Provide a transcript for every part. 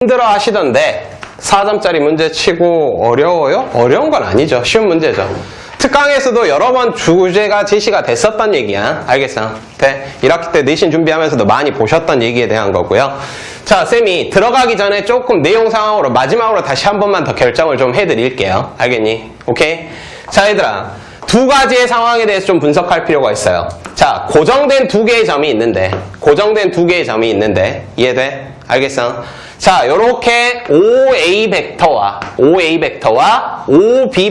힘들어 하시던데 4점짜리 문제 치고 어려워요? 어려운 건 아니죠. 쉬운 문제죠. 특강에서도 여러 번 주제가 제시가 됐었던 얘기야. 알겠어? 네. 1학기 때 내신 준비하면서도 많이 보셨던 얘기에 대한 거고요. 자, 쌤이 들어가기 전에 조금 내용 상황으로 마지막으로 다시 한 번만 더 결정을 좀 해드릴게요. 알겠니? 오케이? 자, 얘들아. 두 가지의 상황에 대해서 좀 분석할 필요가 있어요. 자, 고정된 두 개의 점이 있는데 이해돼? 알겠어? 자, 요렇게 OA 벡터와 OB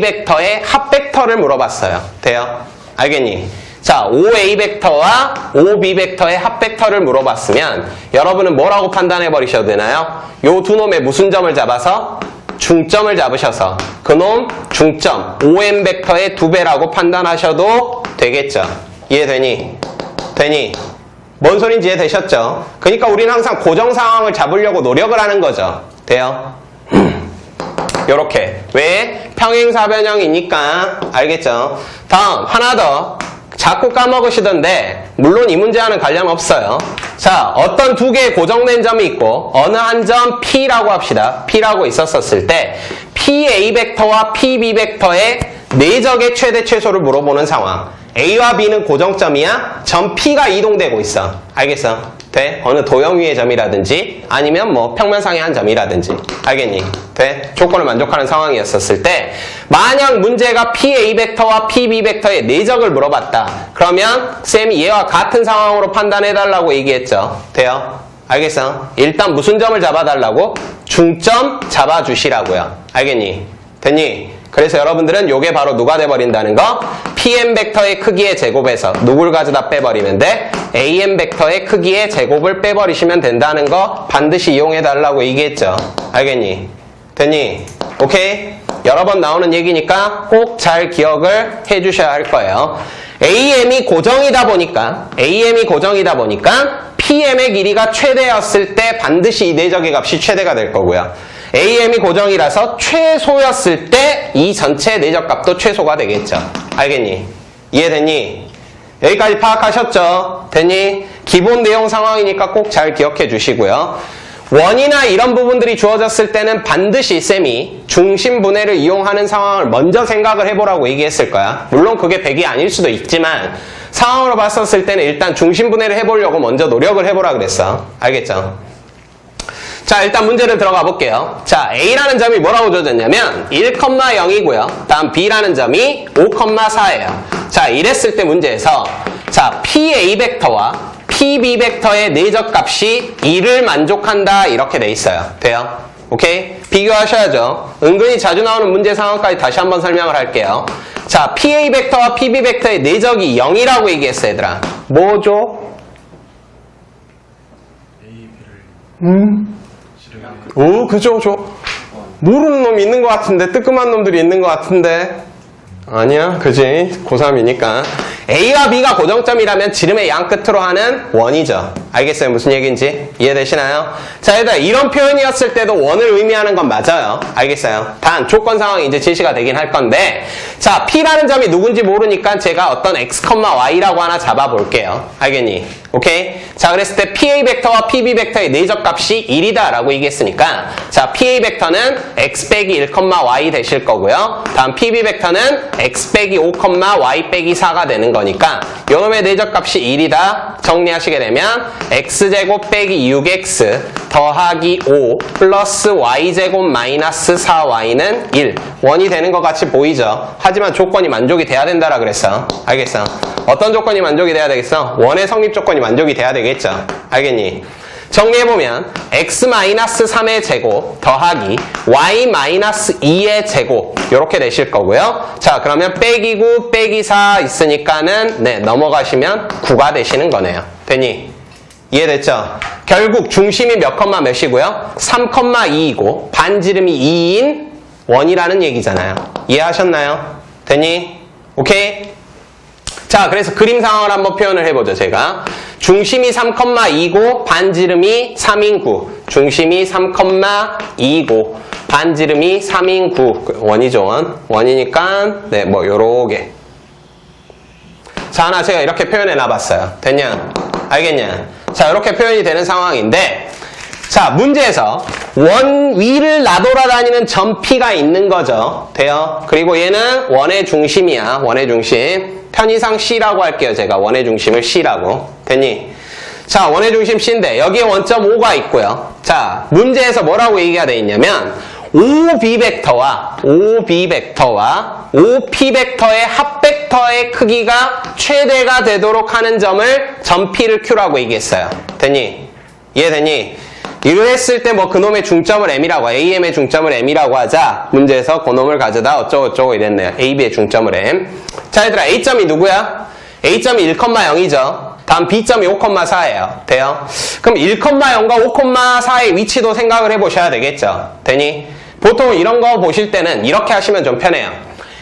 벡터의 합 벡터를 물어봤어요. 돼요? 알겠니? 자, OA 벡터와 OB 벡터의 합 벡터를 물어봤으면 여러분은 뭐라고 판단해 버리셔도 되나요? 요 두 놈의 무슨 점을 잡아서? 중점을 잡으셔서 그놈 중점 OM 벡터의 2배라고 판단하셔도 되겠죠. 이해되니? 되니? 뭔 소린지 이해되셨죠? 그러니까 우리는 항상 고정 상황을 잡으려고 노력을 하는 거죠. 돼요? 요렇게. 왜? 평행사변형이니까. 알겠죠? 다음 하나 더. 자꾸 까먹으시던데 물론 이 문제와는 관련 없어요. 자, 어떤 두 개의 고정된 점이 있고 어느 한 점 P라고 합시다. P라고 있었을 때 PA 벡터와 PB 벡터의 내적의 최대 최소를 물어보는 상황. A와 B는 고정점이야. 점 P가 이동되고 있어. 알겠어? 돼? 어느 도형 위의 점이라든지 아니면 뭐 평면상의 한 점이라든지. 알겠니? 돼? 조건을 만족하는 상황이었을 때 만약 문제가 PA 벡터와 PB 벡터의 내적을 물어봤다. 그러면 쌤이 얘와 같은 상황으로 판단해달라고 얘기했죠. 돼요? 알겠어? 일단 무슨 점을 잡아달라고? 중점 잡아주시라고요. 알겠니? 됐니? 그래서 여러분들은 요게 바로 누가 돼버린다는 거? PM 벡터의 크기의 제곱에서 누굴 가져다 빼버리면 돼? AM 벡터의 크기의 제곱을 빼버리시면 된다는 거 반드시 이용해달라고 얘기했죠. 알겠니? 됐니? 오케이? 여러 번 나오는 얘기니까 꼭 잘 기억을 해주셔야 할 거예요. AM이 고정이다 보니까 PM의 길이가 최대였을 때 반드시 이 내적의 값이 최대가 될 거고요. AM이 고정이라서 최소였을 때 이 전체 내적값도 최소가 되겠죠. 알겠니? 이해됐니? 여기까지 파악하셨죠? 됐니? 기본 내용 상황이니까 꼭 잘 기억해 주시고요. 원이나 이런 부분들이 주어졌을 때는 반드시 쌤이 중심분해를 이용하는 상황을 먼저 생각을 해보라고 얘기했을 거야. 물론 그게 100이 아닐 수도 있지만 상황으로 봤었을 때는 일단 중심분해를 해보려고 먼저 노력을 해보라 그랬어. 알겠죠? 자, 일단 문제를 들어가 볼게요. 자, A라는 점이 뭐라고 주어졌냐면 1,0이고요. 다음 B라는 점이 5,4예요. 자, 이랬을 때 문제에서 자, PA 벡터와 PB 벡터의 내적 값이 2를 만족한다 이렇게 돼 있어요. 돼요? 오케이? 비교하셔야죠. 은근히 자주 나오는 문제 상황까지 다시 한번 설명을 할게요. 자, PA 벡터와 PB 벡터의 내적이 0이라고 얘기했어, 얘들아. 뭐죠? 오, 그죠, 모르는 놈이 있는 것 같은데, 뜨끔한 놈들이 있는 것 같은데. 아니야, 그지? 고3이니까. A와 B가 고정점이라면 지름의 양 끝으로 하는 원이죠. 알겠어요? 무슨 얘기인지? 이해되시나요? 자, 얘들아, 이런 표현이었을 때도 원을 의미하는 건 맞아요. 알겠어요? 단, 조건 상황이 이제 제시가 되긴 할 건데, 자, P라는 점이 누군지 모르니까 제가 어떤 X, Y라고 하나 잡아볼게요. 알겠니? 오케이? 자, 그랬을 때 PA 벡터와 PB 벡터의 내적 값이 1이다 라고 얘기했으니까, 자, PA 벡터는 X 빼기 1, Y 되실 거고요. 다음 PB 벡터는 X 빼기 5, Y 빼기 4가 되는 거니까, 요놈의 내적 값이 1이다. 정리하시게 되면, X제곱 빼기 6X 더하기 5 플러스 Y제곱 마이너스 4Y는 1. 원이 되는 것 같이 보이죠? 하지만 조건이 만족이 돼야 된다라 그랬어. 알겠어? 어떤 조건이 만족이 돼야 되겠어? 원의 성립 조건이 만족이 돼야 되겠죠? 알겠니? 정리해보면 x-3의 제곱 더하기 y-2의 제곱 이렇게 되실 거고요. 자, 그러면 빼기 9 빼기 4 있으니까는 네, 넘어가시면 9가 되시는 거네요. 됐니? 이해됐죠? 결국 중심이 몇 컴마 몇이고요? 3,2이고 반지름이 2인 원이라는 얘기잖아요. 이해하셨나요? 됐니? 오케이? 자, 그래서 그림 상황을 한번 표현을 해보죠, 제가. 중심이 3,2고 반지름이 3인 9. 중심이 3,2고 반지름이 3인 9. 원이죠, 원. 원이니까 네, 뭐 요렇게. 자, 하나 제가 이렇게 표현해 놔봤어요. 됐냐? 알겠냐? 자, 이렇게 표현이 되는 상황인데 자, 문제에서 원 위를 나돌아다니는 점 P가 있는 거죠. 돼요? 그리고 얘는 원의 중심이야. 원의 중심. 편의상 C라고 할게요. 제가 원의 중심을 C라고. 됐니? 자, 원의 중심 C인데 여기에 원점 O가 있고요. 자, 문제에서 뭐라고 얘기가 돼 있냐면 OB 벡터와 OP 벡터의 합벡터의 크기가 최대가 되도록 하는 점을 점 P를 Q라고 얘기했어요. 됐니? 이해됐니? 이랬을 때 뭐 그놈의 중점을 M이라고, AM의 중점을 M이라고 하자. 문제에서 그놈을 가져다 어쩌고저쩌고 이랬네요. AB의 중점을 M. 자, 얘들아, A점이 누구야? A점이 1,0이죠. 다음 B점이 5,4예요. 돼요? 그럼 1,0과 5,4의 위치도 생각을 해보셔야 되겠죠. 되니? 보통 이런 거 보실 때는 이렇게 하시면 좀 편해요.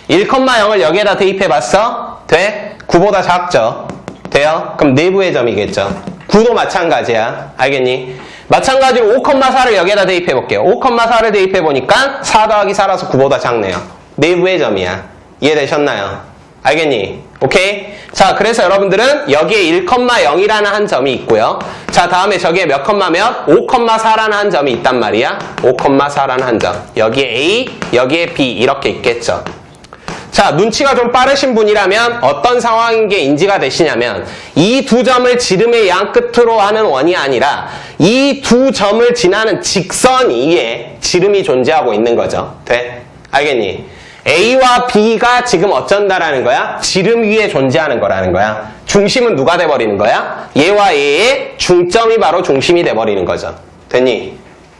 1,0을 여기에다 대입해봤어? 돼? 9보다 작죠? 돼요? 그럼 내부의 점이겠죠. 9도 마찬가지야. 알겠니? 마찬가지로 5,4를 여기에다 대입해볼게요. 5,4를 대입해보니까 4 더하기 4라서 9보다 작네요. 내부의 점이야. 이해되셨나요? 알겠니? 오케이? 자, 그래서 여러분들은 여기에 1,0이라는 한 점이 있고요. 자, 다음에 저기에 몇 컴마 몇? 5,4라는 한 점이 있단 말이야. 5,4라는 한 점. 여기에 A, 여기에 B 이렇게 있겠죠. 자, 눈치가 좀 빠르신 분이라면 어떤 상황인 게 인지가 되시냐면 이 두 점을 지름의 양 끝으로 하는 원이 아니라 이 두 점을 지나는 직선 위에 지름이 존재하고 있는 거죠. 돼? 알겠니? A와 B가 지금 어쩐다라는 거야? 지름 위에 존재하는 거라는 거야. 중심은 누가 돼버리는 거야? 얘와 얘의 중점이 바로 중심이 돼버리는 거죠. 됐니?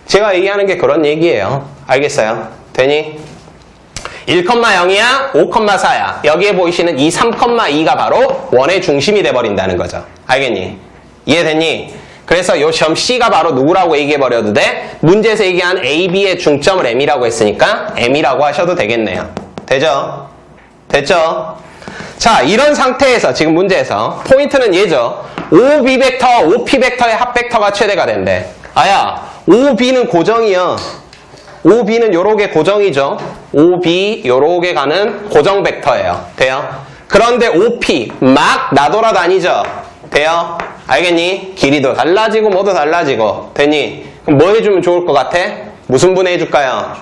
제가 얘기하는 게 그런 얘기예요. 알겠어요? 됐니? 1,0이야, 5,4야. 여기에 보이시는 이 3,2가 바로 원의 중심이 돼버린다는 거죠. 알겠니? 이해됐니? 그래서 요 점 C가 바로 누구라고 얘기해버려도 돼? 문제에서 얘기한 A, B의 중점을 M이라고 했으니까 M이라고 하셔도 되겠네요. 되죠? 됐죠? 자, 이런 상태에서 지금 문제에서 포인트는 얘죠. OB 벡터, OP 벡터의 합벡터가 최대가 된대. 아야, OB는 고정이야. OB는 요렇게 고정이죠. OB 요렇게 가는 고정 벡터예요. 돼요? 그런데 OP 막 나돌아다니죠. 돼요? 알겠니? 길이도 달라지고 뭐도 달라지고. 되니? 그럼 뭐 해주면 좋을 것 같아? 무슨 분해 해줄까요?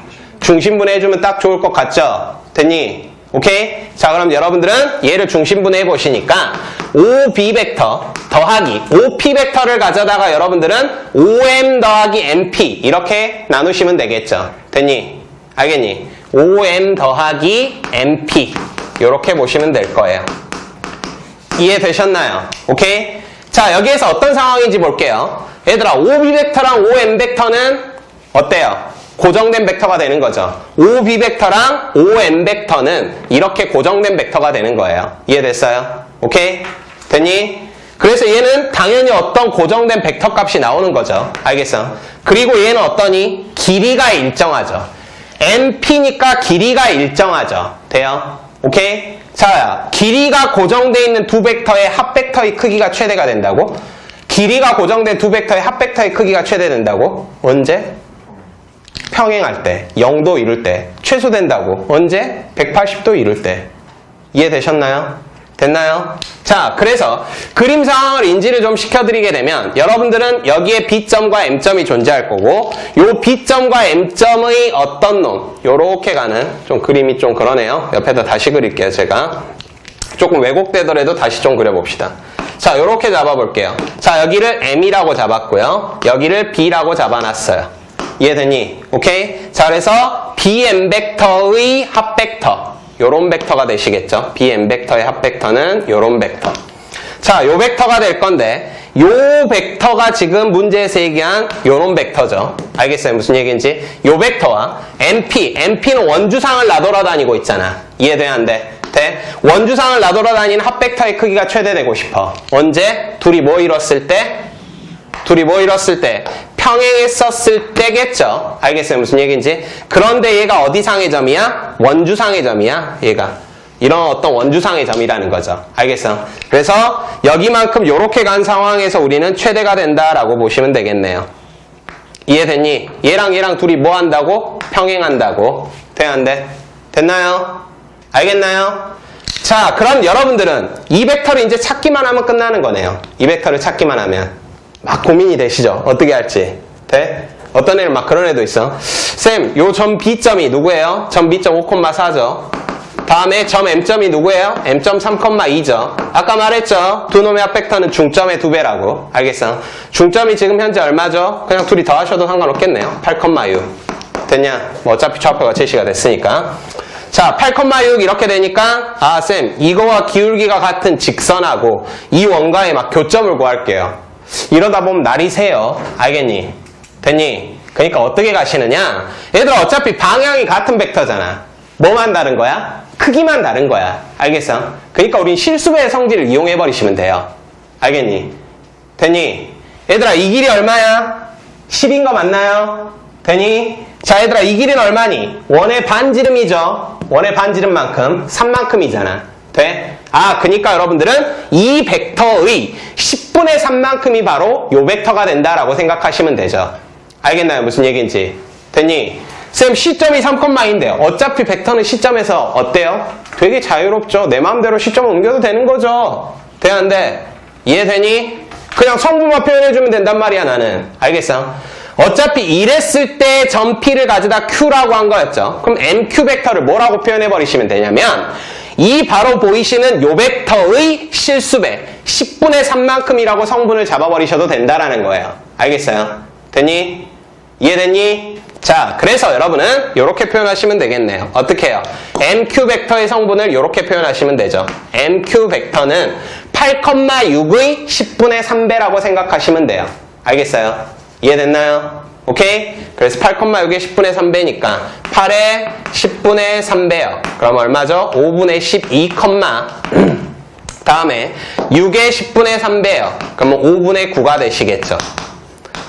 중심분해 해주면 딱 좋을 것 같죠? 됐니? 오케이? 자, 그럼 여러분들은 얘를 중심분해 해보시니까 OB 벡터 더하기 OP 벡터를 가져다가 여러분들은 OM 더하기 MP 이렇게 나누시면 되겠죠. 됐니? 알겠니? OM 더하기 MP 이렇게 보시면 될 거예요. 이해되셨나요? 오케이? 자, 여기에서 어떤 상황인지 볼게요. 얘들아, OB 벡터랑 OM 벡터는 어때요? 고정된 벡터가 되는 거죠. OB 벡터랑 OM 벡터는 이렇게 고정된 벡터가 되는 거예요. 이해됐어요? 오케이? 됐니? 그래서 얘는 당연히 어떤 고정된 벡터 값이 나오는 거죠. 알겠어? 그리고 얘는 어떠니? 길이가 일정하죠. MP니까 길이가 일정하죠. 돼요? 오케이? 자, 길이가 고정되어 있는 두 벡터의 합벡터의 크기가 최대가 된다고? 길이가 고정된 두 벡터의 합벡터의 크기가 최대된다고? 언제? 평행할 때, 0도 이룰 때 최소된다고. 언제? 180도 이룰 때. 이해되셨나요? 됐나요? 자, 그래서 그림 상황을 인지를 좀 시켜드리게 되면 여러분들은 여기에 B점과 M점이 존재할 거고 요 B점과 M점의 어떤 놈 요렇게 가는 좀 그림이 좀 그러네요. 옆에다 다시 그릴게요. 제가 조금 왜곡되더라도 다시 좀 그려봅시다. 자, 요렇게 잡아볼게요. 자, 여기를 M이라고 잡았고요. 여기를 B라고 잡아놨어요. 이해되니? 오케이? 자, 그래서 BM 벡터의 합벡터 요런 벡터가 되시겠죠. BM 벡터의 합벡터는 요런 벡터. 자, 요 벡터가 될 건데 요 벡터가 지금 문제에서 얘기한 요런 벡터죠. 알겠어요? 무슨 얘기인지? 요 벡터와 MP는 원주상을 나돌아다니고 있잖아. 이해돼야 안 돼? 돼? 원주상을 나돌아다니는 합벡터의 크기가 최대되고 싶어. 언제? 둘이 뭐 이뤘을 때? 평행했었을 때겠죠. 알겠어요? 무슨 얘기인지? 그런데 얘가 어디상의 점이야? 원주상의 점이야. 얘가. 이런 어떤 원주상의 점이라는 거죠. 알겠어? 그래서 여기만큼 요렇게 간 상황에서 우리는 최대가 된다라고 보시면 되겠네요. 이해됐니? 얘랑 둘이 뭐 한다고? 평행한다고. 돼, 안 돼? 됐나요? 알겠나요? 자, 그럼 여러분들은 이 벡터를 이제 찾기만 하면 끝나는 거네요. 이 벡터를 찾기만 하면. 막 고민이 되시죠? 어떻게 할지. 돼? 어떤 애는 막 그런 애도 있어. 쌤, 요 점 B점이 누구예요? 점 B점 5,4죠. 다음에 점 M점이 누구예요? M점 3,2죠. 아까 말했죠? 두 놈의 합벡터는 중점의 2배라고. 알겠어? 중점이 지금 현재 얼마죠? 그냥 둘이 더하셔도 상관없겠네요. 8,6. 됐냐? 뭐 어차피 좌표가 제시가 됐으니까. 자, 8,6 이렇게 되니까 아, 쌤, 이거와 기울기가 같은 직선하고 이 원과의 막 교점을 구할게요. 이러다 보면 날이 새요. 알겠니? 됐니? 그러니까 어떻게 가시느냐? 얘들아, 어차피 방향이 같은 벡터잖아. 뭐만 다른 거야? 크기만 다른 거야. 알겠어? 그러니까 우린 실수배의 성질을 이용해버리시면 돼요. 알겠니? 됐니? 얘들아, 이 길이 얼마야? 10인 거 맞나요? 되니? 자, 얘들아, 이 길이는 얼마니? 원의 반지름이죠. 원의 반지름만큼 3만큼이잖아. 돼? 아, 그니까 여러분들은 이 벡터의 10분의 3만큼이 바로 요 벡터가 된다라고 생각하시면 되죠. 알겠나요? 무슨 얘기인지. 됐니? 쌤, 시점이 3,인데 어차피 벡터는 시점에서 어때요? 되게 자유롭죠. 내 마음대로 시점을 옮겨도 되는 거죠. 돼, 안 돼? 이해되니? 그냥 성분만 표현해주면 된단 말이야, 나는. 알겠어? 어차피 이랬을 때 점 P를 가져다 Q라고 한 거였죠. 그럼 MQ 벡터를 뭐라고 표현해버리시면 되냐면 이 바로 보이시는 요 벡터의 실수배 10분의 3만큼이라고 성분을 잡아버리셔도 된다라는 거예요. 알겠어요? 됐니? 이해됐니? 자, 그래서 여러분은 이렇게 표현하시면 되겠네요. 어떻게 해요? MQ 벡터의 성분을 이렇게 표현하시면 되죠. MQ 벡터는 8,6의 10분의 3배라고 생각하시면 돼요. 알겠어요? 이해됐나요? 오케이? 그래서 8,6의 10분의 3배니까 8의 10분의 3배요. 그럼 얼마죠? 5분의 12, 다음에 6의 10분의 3배요. 그러면 5분의 9가 되시겠죠.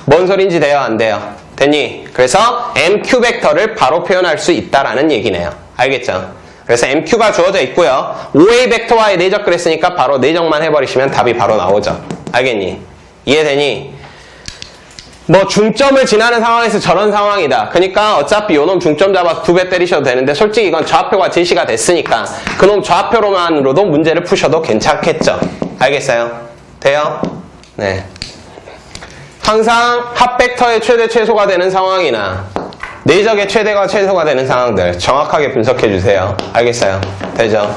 뭔 소린지 돼요? 안 돼요? 됐니? 그래서 MQ 벡터를 바로 표현할 수 있다라는 얘기네요. 알겠죠? 그래서 MQ가 주어져 있고요. 5A 벡터와의 내적 그랬으니까 바로 내적만 해버리시면 답이 바로 나오죠. 알겠니? 이해되니? 뭐 중점을 지나는 상황에서 저런 상황이다. 그러니까 어차피 요놈 중점 잡아서 2배 때리셔도 되는데 솔직히 이건 좌표가 제시가 됐으니까 그놈 좌표로만으로도 문제를 푸셔도 괜찮겠죠. 알겠어요? 돼요? 네. 항상 합벡터의 최대 최소가 되는 상황이나 내적의 최대가 최소가 되는 상황들 정확하게 분석해 주세요. 알겠어요? 되죠?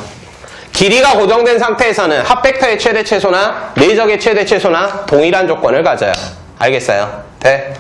길이가 고정된 상태에서는 합벡터의 최대 최소나 내적의 최대 최소나 동일한 조건을 가져요. 알겠어요? 돼?